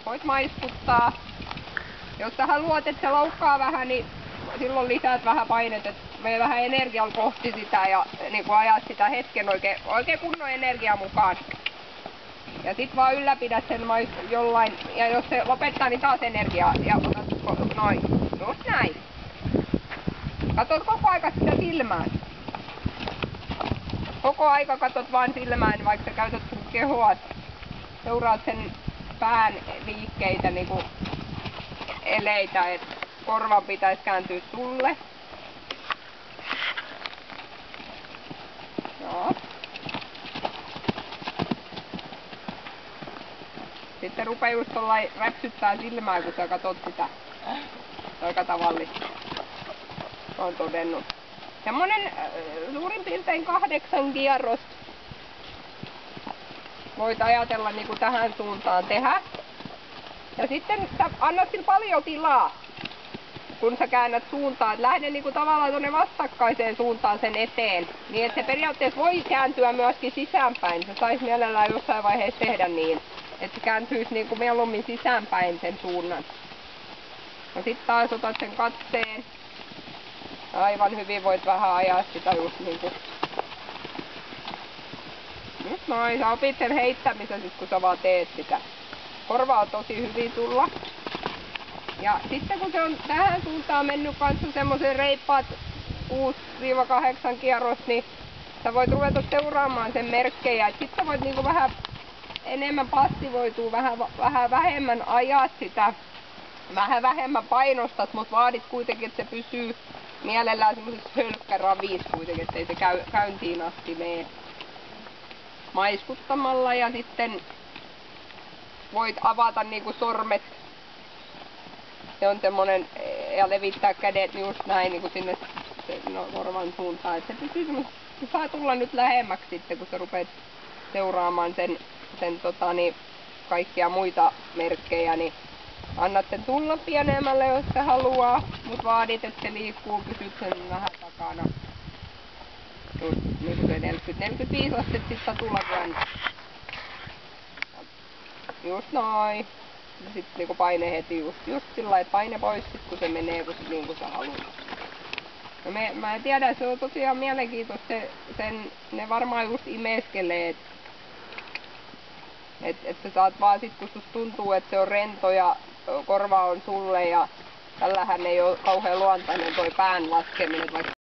voit maiskuttaa. Jos sä haluat, että se loukkaa vähän, niin silloin lisäät vähän painetta, että mene vähän energialla kohti sitä ja niin ajat sitä hetken oikein kunnon energia mukaan. Ja sit vaan ylläpidä sen jollain, ja jos se lopettaa, niin taas energiaa. Ja otat noin, just näin. Katot koko aika sitä silmään. Koko aika katot vaan silmään, vaikka sä käytät sun kehoa. Seuraat sen pään liikkeitä, niinku eleitä, että korvan pitäisi kääntyä sulle. Joo. Sitten rupee just räpsyttää silmää, kun sä katot sitä. Aika tavallista. Olen todennut. Semmonen suurin piirtein 8 kierrosta voit ajatella niinku tähän suuntaan tehdä. Ja sitten sä annat sille paljon tilaa, kun sä käännät suuntaan. Lähde niinku tavallaan tuonne vastakkaiseen suuntaan sen eteen. Niin että se periaatteessa voi kääntyä myöskin sisäänpäin. Se saisi mielellään jossain vaiheessa tehdä niin. Että se kääntyisi niinku mieluummin sisäänpäin sen suunnan. No sit taas otat sen katseen. Aivan hyvin voit vähän ajaa sitä just niinku. Just noin, sä opit sen heittämisen sit kun sä vaan teet sitä. Korva on tosi hyvin tulla. Ja sitten kun se on tähän suuntaan mennyt kanssa semmosen reippaat 6-8 kierrosta, niin sä voit ruveta seuraamaan sen merkkejä. Sitten sä voit niinku vähän enemmän passivoitua, vähän vähemmän ajat sitä. Vähän vähemmän painostat, mutta vaadit kuitenkin, että se pysyy mielellään semmoisessa hölkkäravissa kuitenkin, ettei se käyntiin asti mene. Maiskuttamalla ja sitten voit avata niinku sormet. Se on semmonen, ja levittää kädet just näin niinku sinne korvan suuntaan. Et se pysyy semmoisessa, se saa tulla nyt lähemmäksi sitten, kun sä rupeat seuraamaan sen kaikkia muita merkkejä, niin annat sen tulla pienemmälle, jos se haluaa, mut vaadit, että se liikkuu, pysyt sen vähän takana. Just niinku se 40-45 astetta sit tulla kääntää. Just noin. Sitten niinku paine heti just sillä, että paine pois sit kun se menee niin kuin sä haluat. No mä en tiedä, se on tosiaan mielenkiintoista, ne varmaan just imeskelee, että sä saat vaan sit kun susta tuntuu, että se on rento ja korva on sulle ja tällähän ei ole kauhean luontainen toi pään laskeminen, vaikka